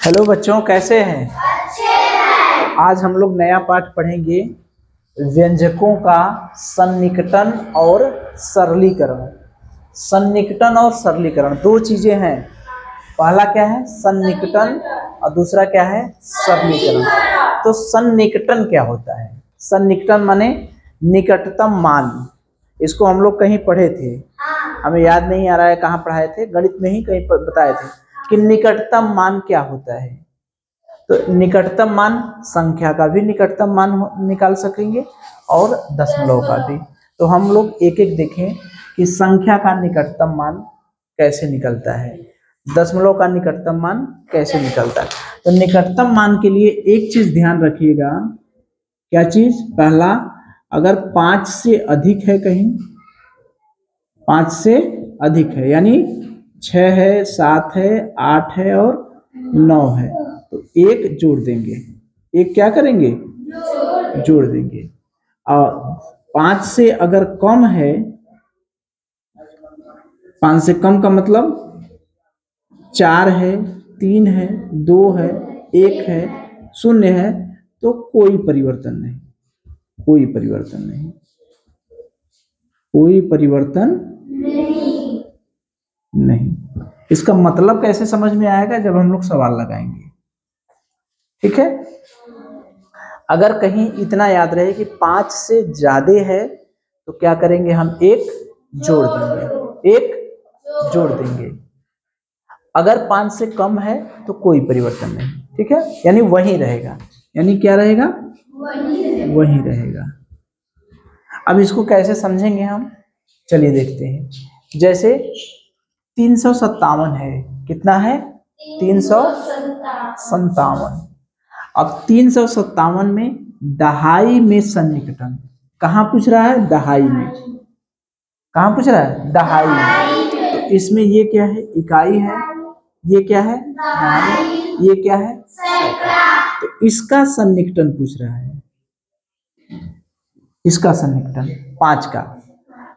Hello बच्चों, कैसे हैं? अच्छे हैं। आज हम लोग नया पाठ पढ़ेंगे, व्यंजकों का सन्निकटन और सरलीकरण। सन्निकटन और सरलीकरण दो चीजें हैं। पहला क्या है? सन्निकटन, और दूसरा क्या है? सरलीकरण। तो सन्निकटन क्या होता है? सन्निकटन माने निकटतम मान। इसको हम लोग कहीं पढ़े थे, हमें याद नहीं आ रहा है कहाँ पढ़ाए थे, गणित में ही कहीं बताए थे कि निकटतम मान क्या होता है। तो निकटतम मान संख्या का भी निकटतम मान निकाल सकेंगे और दशमलव का भी। तो हम लोग एक एक देखें कि संख्या का निकटतम मान कैसे निकलता है, दशमलव का निकटतम मान कैसे निकलता है। तो निकटतम मान के लिए एक चीज ध्यान रखिएगा। क्या चीज? पहला, अगर 5 से अधिक है, कहीं 5 से अधिक है यानी 6 है, 7 है, 8 है और 9 है, तो एक जोड़ देंगे। एक क्या करेंगे? जोड़ देंगे। और 5 से अगर कम है, 5 से कम का मतलब 4 है, 3 है, 2 है, 1 है, 0 है, तो कोई परिवर्तन नहीं, कोई परिवर्तन नहीं, कोई परिवर्तन नहीं। इसका मतलब कैसे समझ में आएगा? जब हम लोग सवाल लगाएंगे। ठीक है? अगर कहीं इतना याद रहे कि 5 से ज्यादा है तो क्या करेंगे? हम एक जोड़ देंगे, एक जोड़ देंगे। अगर 5 से कम है तो कोई परिवर्तन नहीं। ठीक है? यानी वही रहेगा। यानी क्या रहेगा? वही रहेगा। अब इसको कैसे समझेंगे हम? चलिए देखते हैं। जैसे 357 है। कितना है? 357। अब 357 में दहाई में सन्निकटन कहाँ पूछ रहा है? दहाई में। कहाँ पूछ रहा है? दहाई में। तो इसमें ये क्या है? इकाई है। ये क्या है? दहाई। ये क्या है? सैकड़ा। तो इसका सन्निकटन पूछ रहा है, इसका सन्निकटन 5 का।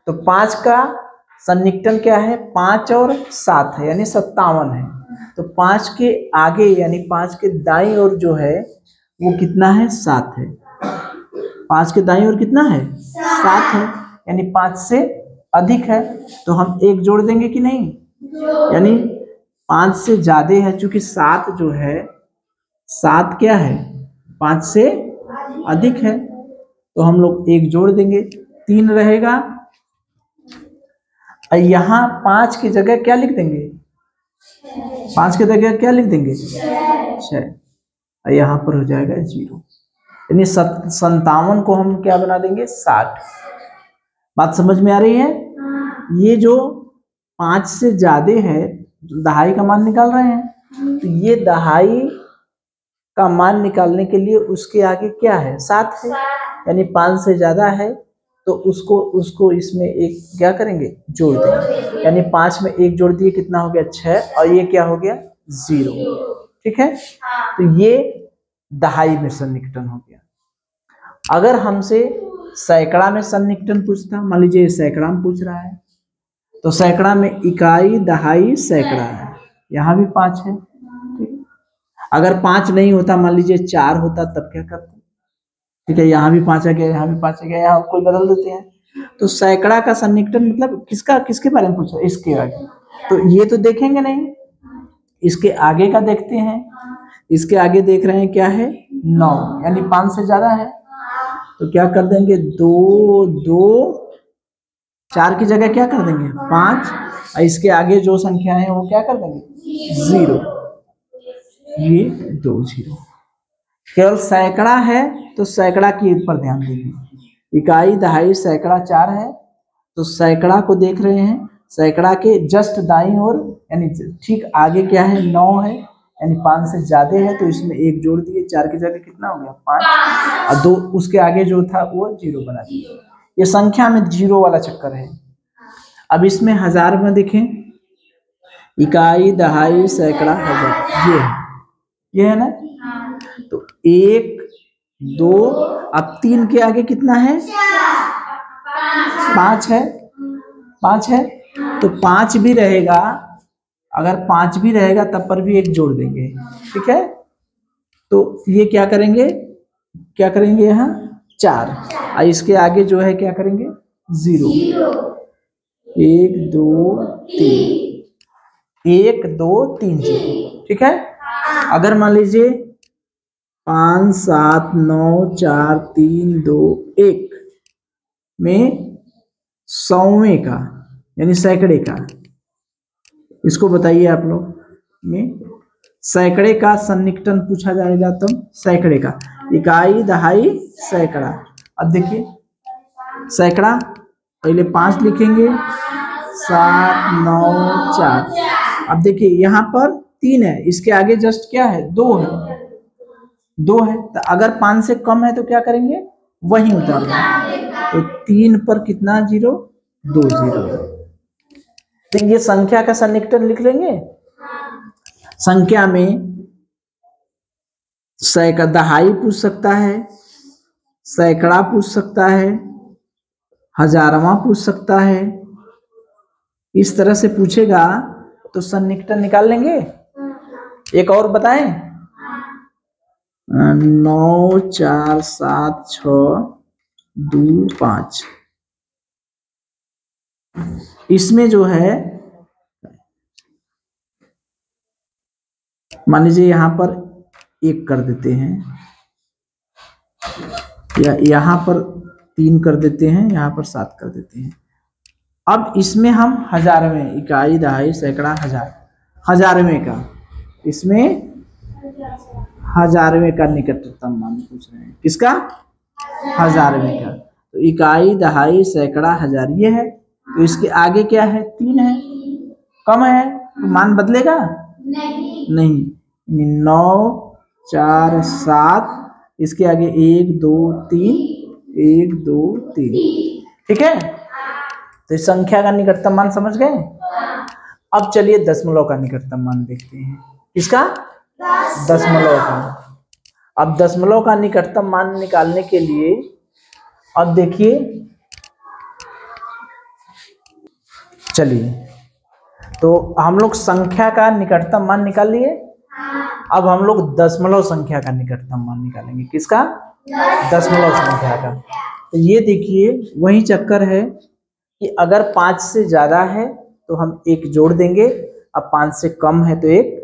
तो 5 का सन्निकटन क्या है? 5 और 7 है यानी 57 है। तो 5 के आगे यानी 5 के दाईं ओर जो है वो कितना है? 7 है। 5 के दाईं ओर कितना है? 7 है, यानी 5 से अधिक है। तो हम एक जोड़ देंगे कि नहीं? यानी 5 से ज्यादा है, चूंकि 7 जो है, 7 क्या है? 5 से अधिक है, तो हम लोग एक जोड़ देंगे, 3 रहेगा। यहाँ 5 की जगह क्या लिख देंगे? 5 की जगह क्या लिख देंगे? 6। यहाँ पर हो जाएगा 0। यानी 57 को हम क्या बना देंगे? 60। बात समझ में आ रही है? ये जो 5 से ज्यादा है, दहाई का मान निकाल रहे हैं, तो ये दहाई का मान निकालने के लिए उसके आगे क्या है? 7 है। यानी 5 से ज्यादा है तो उसको इसमें एक क्या करेंगे? जोड़ देंगे। यानी 5 में एक जोड़ दिए, कितना हो गया? 6। और ये क्या हो गया? 0। ठीक है? तो ये दहाई में सन्निकटन हो गया। अगर हमसे सैकड़ा में सन्निकटन पूछता, मान लीजिए सैकड़ा में पूछ रहा है, तो सैकड़ा में इकाई, दहाई, सैकड़ा है। यहाँ भी 5 है। अगर 5 नहीं होता, मान लीजिए 4 होता, तब क्या करते? ठीक है, यहाँ भी 5 आ गया, यहाँ भी 5 आ गया, यहाँ कोई बदल देते हैं। तो सैकड़ा का सन्निकटन मतलब किसका, किसके बारे में पूछ रहे? इसके आगे। तो ये तो देखेंगे नहीं, इसके आगे का देखते हैं। इसके आगे देख रहे हैं क्या है? 9, यानी 5 से ज्यादा है। तो क्या कर देंगे? 2 2 4 की जगह क्या कर देंगे? 5। और इसके आगे जो संख्या है वो क्या कर देंगे? 0। ये 2 0। केवल सैकड़ा है तो सैकड़ा की पर ध्यान देंगे। इकाई, दहाई, सैकड़ा 4 है, तो सैकड़ा को देख रहे हैं। सैकड़ा के जस्ट दाईं ओर यानी ठीक आगे क्या है? 9 है, यानी 5 से ज्यादा है, तो इसमें एक जोड़ दिए, 4 की जगह कितना हो गया? 5। और 2 उसके आगे जो था वो 0 बना दिया। ये संख्या में 0 वाला चक्कर है। अब इसमें हजार में देखें, इकाई, दहाई, सैकड़ा, हजार, ये है ना? तो 1 2, अब 3 के आगे कितना है? 5 है। 5 है तो 5 भी रहेगा, अगर 5 भी रहेगा तब पर भी 1 जोड़ देंगे, ठीक है। तो ये क्या करेंगे यहाँ 4, और इसके आगे जो है क्या करेंगे 0, 1 2 3, 1 2 3 0, ठीक है। अगर मान लीजिए 5 7 9 4 3 2 1 में 100वें का यानी सैकड़े का, इसको बताइए आप लोग में सैकड़े का सन्निकटन पूछा जाएगा तो सैकड़े का इकाई दहाई सैकड़ा। अब देखिए सैकड़ा पहले 5 लिखेंगे 7 9 4। अब देखिए यहाँ पर 3 है, इसके आगे जस्ट क्या है 2 है, 2 है। तो अगर 5 से कम है तो क्या करेंगे वहीं उतारना, तो 3 पर कितना 0 2 0। तो ये संख्या का सन्निकटन लिख लेंगे। संख्या में सैकड़ा दहाई पूछ सकता है, सैकड़ा पूछ सकता है, हजारवां पूछ सकता है, इस तरह से पूछेगा तो सन्निकटन निकाल लेंगे। एक और बताएं 9 4 7 6 2 5। इसमें जो है मान लीजिए यहाँ पर 1 कर देते हैं, या यहाँ पर 3 कर देते हैं, यहाँ पर 7 कर देते हैं। अब इसमें हम हजारवें इकाई दहाई सैकड़ा हजारवें का, इसमें हजारवें का निकटतम मान पूछ रहे हैं, किसका हजारवें का। तो इकाई दहाई सैकड़ा हजार ये है, तो इसके आगे क्या है 3 है, कम है तो मान बदलेगा नहीं 9 4 7, इसके आगे 1 2 3 1 2 3, ठीक है। तो इस संख्या का निकटतम मान समझ गए। अब चलिए दशमलव का निकटतम मान देखते हैं, किसका दशमलव का। अब दशमलव का निकटतम मान निकालने के लिए अब देखिए चलिए, तो हम लोग संख्या का निकटतम मान निकाल लिए। अब हम लोग दशमलव संख्या का निकटतम मान निकालेंगे, किसका दशमलव संख्या का। तो ये देखिए वही चक्कर है कि अगर 5 से ज्यादा है तो हम 1 जोड़ देंगे, अब 5 से कम है तो 1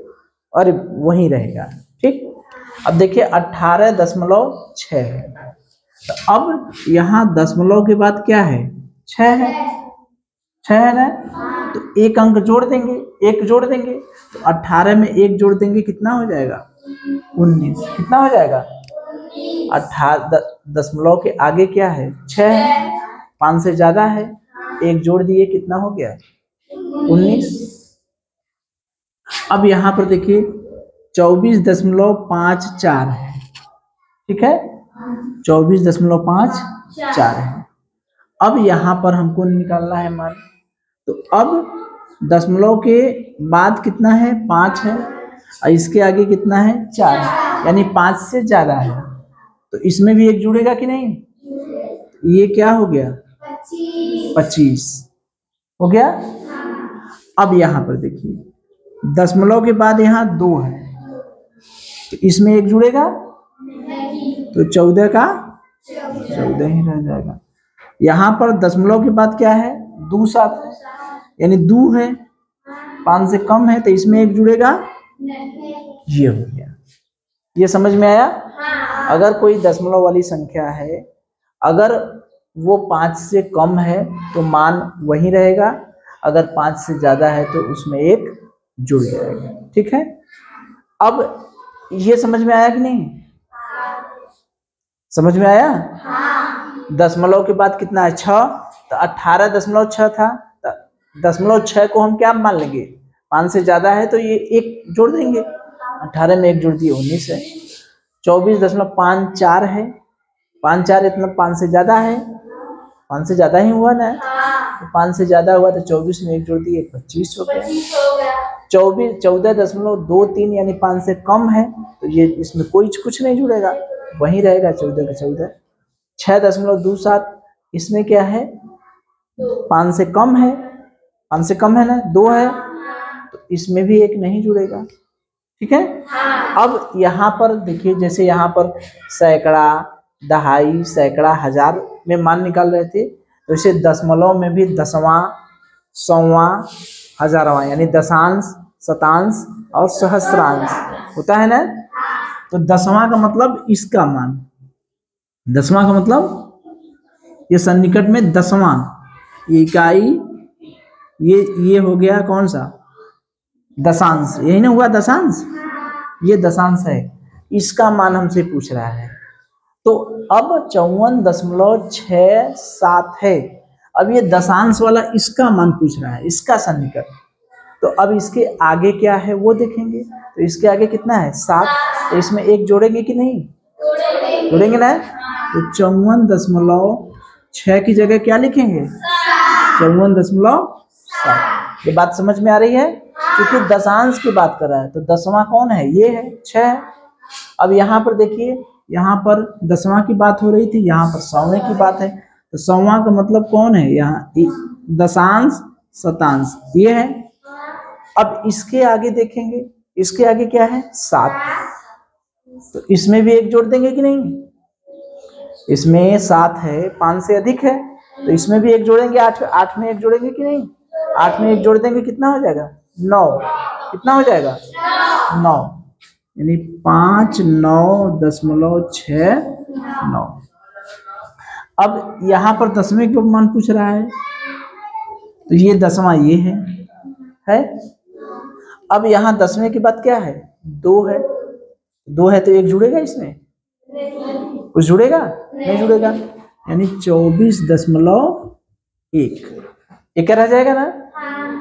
और वही रहेगा, ठीक। अब देखिए 18.6 है, तो अब यहाँ दशमलव के बाद क्या है 6 है, 6 है ना, तो 1 अंक जोड़ देंगे, 1 जोड़ देंगे, तो 18 में 1 जोड़ देंगे कितना हो जाएगा 19, कितना हो जाएगा 18। दशमलव के आगे क्या है 6 है, 5 से ज्यादा है, 1 जोड़ दिए कितना हो गया 19। अब यहाँ पर देखिए 24.54 है, ठीक है 24.54 है। अब यहाँ पर हमको निकालना है मान, तो अब दशमलव के बाद कितना है 5 है, और इसके आगे कितना है 4 है, यानी 5 से ज्यादा है, तो इसमें भी 1 जुड़ेगा कि नहीं, ये क्या हो गया 25 हो गया। अब यहाँ पर देखिए दशमलव के बाद यहाँ 2 है, तो इसमें 1 जुड़ेगा तो 14 का 14 ही रह जाएगा। यहाँ पर दशमलव के बाद क्या है 2 7 है, यानी 2 है, 5 से कम है, तो इसमें 1 जुड़ेगा, ये हो गया। ये समझ में आया। अगर कोई दशमलव वाली संख्या है, अगर वो 5 से कम है तो मान वही रहेगा, अगर 5 से ज्यादा है तो उसमें 1 जुड़ जाएगा, ठीक है। अब ये समझ में आया कि नहीं, समझ में आया। दशमलव के बाद कितना है 6, तो 18.6 था, तो 0.6 को हम क्या मान लेंगे 5 से ज्यादा है तो ये 1 जोड़ देंगे, 18 में 1 जोड़ दिए 19 है। 24.54 है, 54 इतना 5 से ज्यादा है, 5 से ज्यादा ही हुआ ना, तो 5 से ज्यादा हुआ तो 24 में 1 जोड़ दिए 25 हो गया। 14.23 यानी 5 से कम है, तो ये इसमें कुछ नहीं जुड़ेगा, वही रहेगा 14 का 14। 6.27 इसमें क्या है 5 से कम है, 5 से कम है ना 2 है, तो इसमें भी एक नहीं जुड़ेगा, ठीक है। अब यहाँ पर देखिए, जैसे यहाँ पर सैकड़ा, दहाई, सैकड़ा, हजार में मान निकाल रहे थे, तो इसे दशमलव में भी दसवां, सौवां, हजारवां, यानी दशांश, शतांश और सहस्रांश होता है ना। तो दसवां का मतलब इसका मान, दसवां का मतलब ये सन्निकट में दसवां, ये इकाई, ये हो गया कौन सा, दशांश, यही ना हुआ दशांश, ये दशांश है, इसका मान हमसे पूछ रहा है। तो अब 54.67 है, अब ये दशांश वाला इसका मान पूछ रहा है, इसका सन्निकट। तो अब इसके आगे क्या है वो देखेंगे, तो इसके आगे कितना है 7, तो इसमें एक जोड़ेंगे कि नहीं, जोड़ेंगे ना। तो 54.6 की जगह क्या लिखेंगे, 54.7। ये बात समझ में आ रही है, क्योंकि दशांश की बात कर रहा है, तो दसवां कौन है, ये है 6। अब यहाँ पर देखिए, यहाँ पर दसवां की बात हो रही थी, यहाँ पर सौवें की बात है, तो सौवां का मतलब कौन है, यहाँ दशांश, शतांश, ये है। अब इसके आगे देखेंगे, इसके आगे क्या है 7, तो इसमें भी एक जोड़ देंगे कि नहीं, इसमें 7 है, 5 से अधिक है, तो इसमें भी एक जोड़ेंगे, 8 में एक जोड़ेंगे कि नहीं, 8 में एक जोड़ देंगे, कितना हो जाएगा 9, कितना हो जाएगा 9, यानी 59.69। अब यहाँ पर दसवें के मान पूछ रहा है, तो ये दसवां ये है। अब यहाँ दसवें की बात क्या है, 2 है, 2 है तो एक जुड़ेगा, इसमें कुछ जुड़ेगा नहीं जुड़ेगा, यानी 24.1, एक रह जाएगा ना,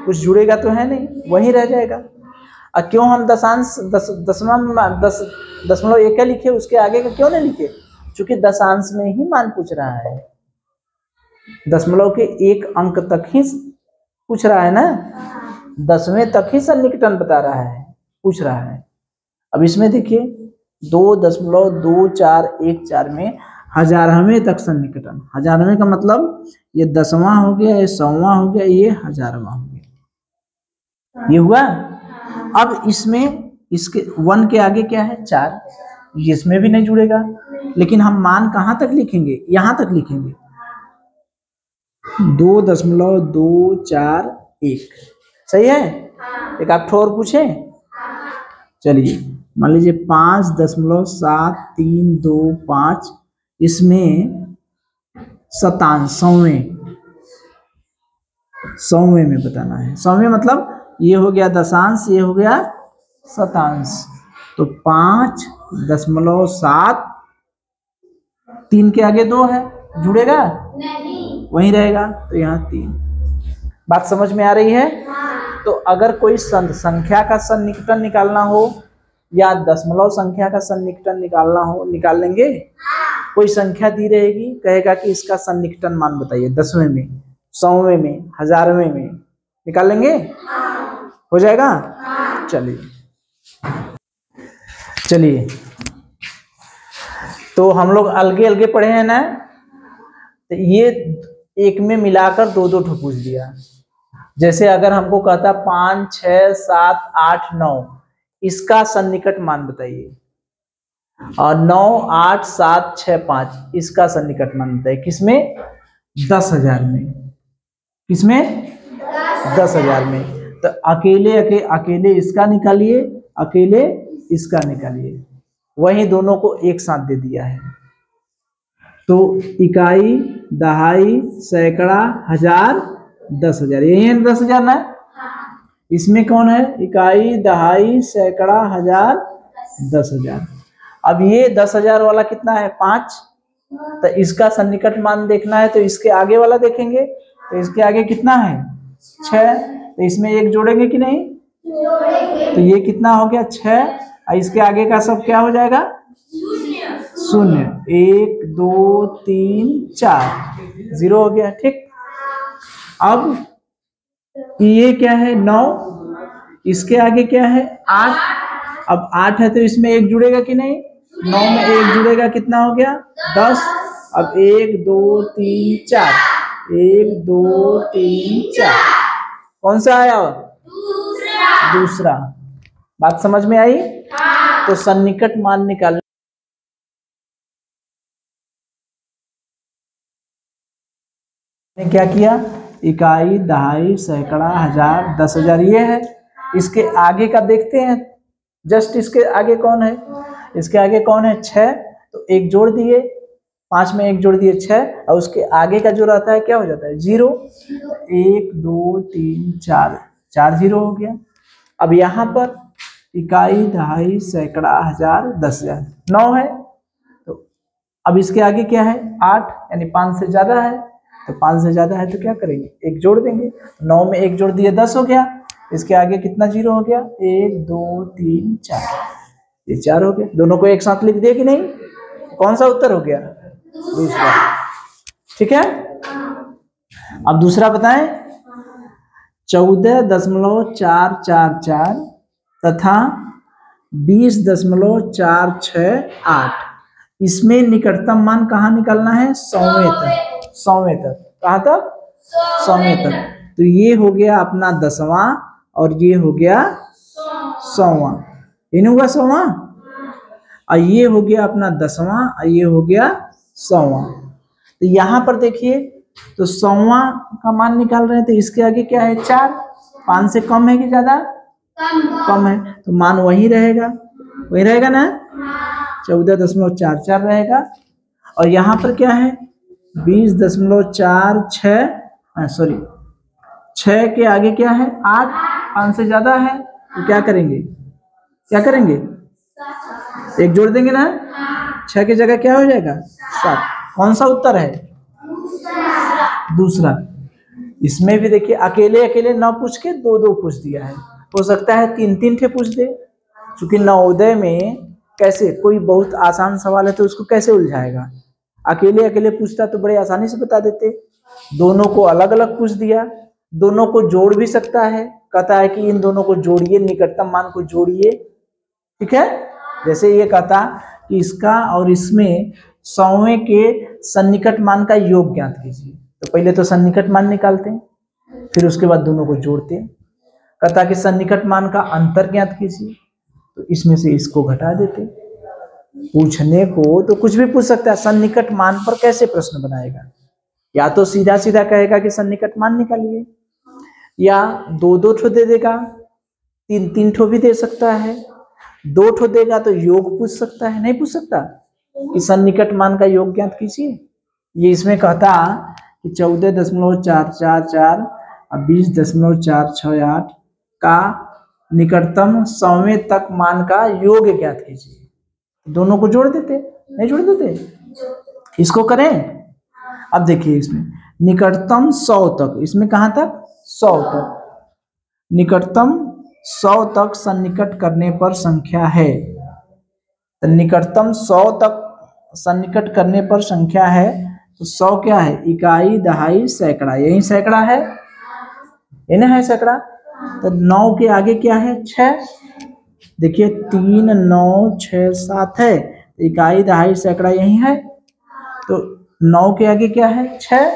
कुछ जुड़ेगा तो है नहीं, वही रह जाएगा। और क्यों हम दशांश दशमलव 1 का लिखे, उसके आगे का क्यों नहीं लिखे, क्योंकि दशांश में ही मान पूछ रहा है, दशमलव के 1 अंक तक ही पूछ रहा है ना, 10वें तक ही सन्निकटन बता रहा है, पूछ रहा है। अब इसमें देखिए 2.2414 में 1000वें तक सन्निकटन, 1000वें का मतलब ये 10वां हो गया, ये 100वां हो गया, ये 1000वां हो गया, ये हुआ। अब इसमें इसके 1 के आगे क्या है 4, इसमें भी नहीं जुड़ेगा, लेकिन हम मान कहाँ तक लिखेंगे, यहाँ तक लिखेंगे, 2.241, सही है। एक आप ठोर पूछे, चलिए मान लीजिए 5.7325, इसमें शतांश, सौवें में बताना है, सौवें मतलब ये हो गया दशांश, ये हो गया शतांश, तो 5.7, 3 के आगे 2 है, जुड़ेगा नहीं, वहीं रहेगा, तो यहाँ 3। बात समझ में आ रही है। तो अगर कोई संख्या का सन्निकटन निकालना हो या दशमलव संख्या का सन्निकटन निकालना हो, निकाल लेंगे। कोई संख्या दी रहेगी, कहेगा कि इसका सन्निकटन मान बताइए, 10वें में, 100वें में, 1000वें में, निकाल लेंगे, हो जाएगा। चलिए तो हम लोग अलगे अलगे पढ़े हैं ना, तो ये एक में मिलाकर 2-2 ठो पूछ दिया। जैसे अगर हमको कहता 5, 6, 7, 8, 9, इसका सन्निकट मान बताइए, और 9, 8, 7, 6, 5 इसका सन्निकट मान बताइए, किसमें 10,000 में, किसमें 10,000 में। तो अकेले इसका निकालिए, अकेले इसका निकालिए, वही दोनों को एक साथ दे दिया है। तो इकाई, दहाई, सैकड़ा, हजार, 10,000, यही है 10,000 ना। इसमें कौन है, इकाई, दहाई, सैकड़ा, हजार, 10,000। अब ये 10,000 वाला कितना है 5, तो इसका सन्निकट मान देखना है, तो इसके आगे वाला देखेंगे, तो इसके आगे कितना है 6, तो इसमें एक जोड़ेंगे कि नहीं, तो ये कितना हो गया 6, और इसके आगे का सब क्या हो जाएगा 0, 1, 2, 3, 4, 0 हो गया, ठीक। अब ये क्या है 9, इसके आगे क्या है 8, अब 8 है तो इसमें एक जुड़ेगा कि नहीं, 9 में एक जुड़ेगा, कितना हो गया 10। अब 1, 2, 3, 4, 1, 2, 3, 4, कौन सा आया दूसरा। बात समझ में आई? तो सन्निकट मान निकालने ने क्या किया, इकाई, दहाई, सैकड़ा, हजार, 10,000 ये है। इसके आगे का देखते हैं, जस्ट इसके आगे कौन है, इसके आगे कौन है, 6, तो एक जोड़ दिए, 5 में एक जोड़ दिए 6, और उसके आगे का जो रहता है क्या हो जाता है, 0। 1 2 3 4, 4 0 हो गया। अब यहाँ पर इकाई, दहाई, सैकड़ा, हजार, 10,000, 9 है। तो अब इसके आगे क्या है, 8, यानी 5 से ज्यादा है। तो 5 से ज्यादा है तो क्या करेंगे, एक जोड़ देंगे। 9 में एक जोड़ दिए 10 हो गया। इसके आगे कितना 0 हो गया, 1 2 3 4, ये 4 हो गया। दोनों को एक साथ लिख दिए कि नहीं? कौन सा उत्तर हो गया, दूसरा। ठीक है, अब दूसरा बताएं। 14.444 तथा 20.468, इसमें निकटतम मान कहाँ निकालना है, 100वें तक। 100वें तक, कहाँ तक, 100वें तक। तो ये हो गया अपना 10वां और ये हो गया 100वां, ये नहीं हुआ 100वां, और ये हो गया अपना 10वां और ये हो गया 100वां। तो यहाँ पर देखिए, तो 100वां का मान निकाल रहे हैं, तो इसके आगे क्या है, 4, 5 से कम है कि ज्यादा, कम है, तो मान वही रहेगा, वही रहेगा ना, 14.44 रहेगा। और यहाँ पर क्या है, 20.46, सॉरी 6 के आगे क्या है, 8, 5 से ज्यादा है, तो क्या करेंगे, क्या करेंगे, एक जोड़ देंगे ना, 6 की जगह क्या हो जाएगा, 7। कौन सा उत्तर है, दूसरा। इसमें भी देखिए, अकेले अकेले ना पूछ के 2-2 पूछ दिया है, हो सकता है 3-3 ठे पूछ दे, क्योंकि नवोदय में कैसे, कोई बहुत आसान सवाल है तो उसको कैसे उलझाएगा, अकेले अकेले पूछता तो बड़े आसानी से बता देते। दोनों को अलग अलग पूछ दिया, दोनों को जोड़ भी सकता है, कहता है कि इन दोनों को जोड़िए, निकटतम मान को जोड़िए। ठीक है, जैसे ये कहता कि इसका और इसमें 100वें के सन्निकट मान का योग ज्ञात कीजिए, तो पहले तो सन्निकट मान निकालते हैं, फिर उसके बाद दोनों को जोड़ते हैं। कहता कि सन्निकट मान का अंतर ज्ञात कीजिए, तो इसमें से इसको घटा देते। पूछने को तो कुछ भी पूछ सकता है, सन्निकट मान पर कैसे प्रश्न बनाएगा, या तो सीधा सीधा कहेगा कि सन्निकट मान निकालिए, या 2-2 ठो दे देगा, 3-3 ठो भी दे सकता है, 2 ठो देगा तो योग पूछ सकता है, नहीं पूछ सकता कि सन्निकट मान का योग ज्ञात कीजिए। ये इसमें कहता कि 14.444 और 20.468 का निकटतम 100वें तक मान का योग ज्ञात कीजिए, दोनों को जोड़ देते, नहीं जोड़ देते, इसको करें। अब देखिए इसमें निकटतम 100 तक, इसमें कहां तक, 100 तक, निकटतम 100 तक सन्निकट करने पर संख्या है, तो निकटतम 100 तक सन्निकट करने पर संख्या है, तो 100 क्या है, इकाई, दहाई, सैकड़ा, यही सैकड़ा है, ये ना है सैकड़ा। तो 9 के आगे क्या है, 6, देखिए 3 9 6 7 है, इकाई, दहाई, सैकड़ा यही है। तो 9 के आगे क्या है, 6,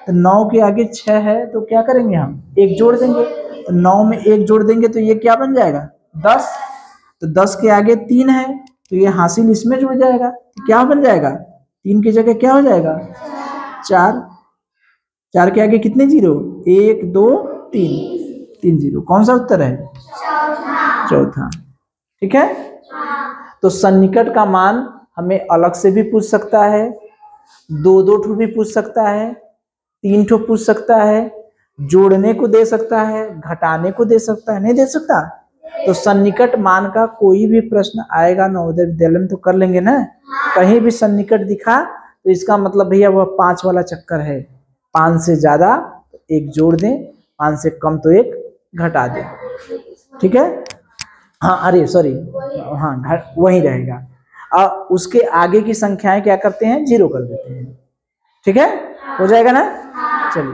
तो 9 के आगे 6 है, तो क्या करेंगे हम, एक जोड़ देंगे, तो 9 में एक जोड़ देंगे तो ये क्या बन जाएगा, 10। तो 10 के आगे 3 है, तो ये हासिल इसमें जुड़ जाएगा, तो क्या बन जाएगा, 3 की जगह क्या हो जाएगा, 4। 4 के आगे कितने 0, 1 2 3, 3 0। कौन सा उत्तर है, चौथा। ठीक है, तो सन्निकट का मान हमें अलग से भी पूछ सकता है, 2-2 ठो भी पूछ सकता है, 3 ठो पूछ सकता है, जोड़ने को दे सकता है, घटाने को दे सकता है, नहीं दे सकता। तो सन्निकट मान का कोई भी प्रश्न आएगा नवोदय विद्यालय में तो कर लेंगे ना, कहीं भी सन्निकट दिखा तो इसका मतलब भैया वह 5 वाला चक्कर है, 5 से ज्यादा तो एक जोड़ दें, 5 से कम तो एक घटा दें। ठीक है, हाँ अरे सॉरी, हाँ वही रहेगा, और उसके आगे की संख्याएं क्या करते हैं, 0 कर देते हैं। ठीक है, हो जाएगा ना, चलिए।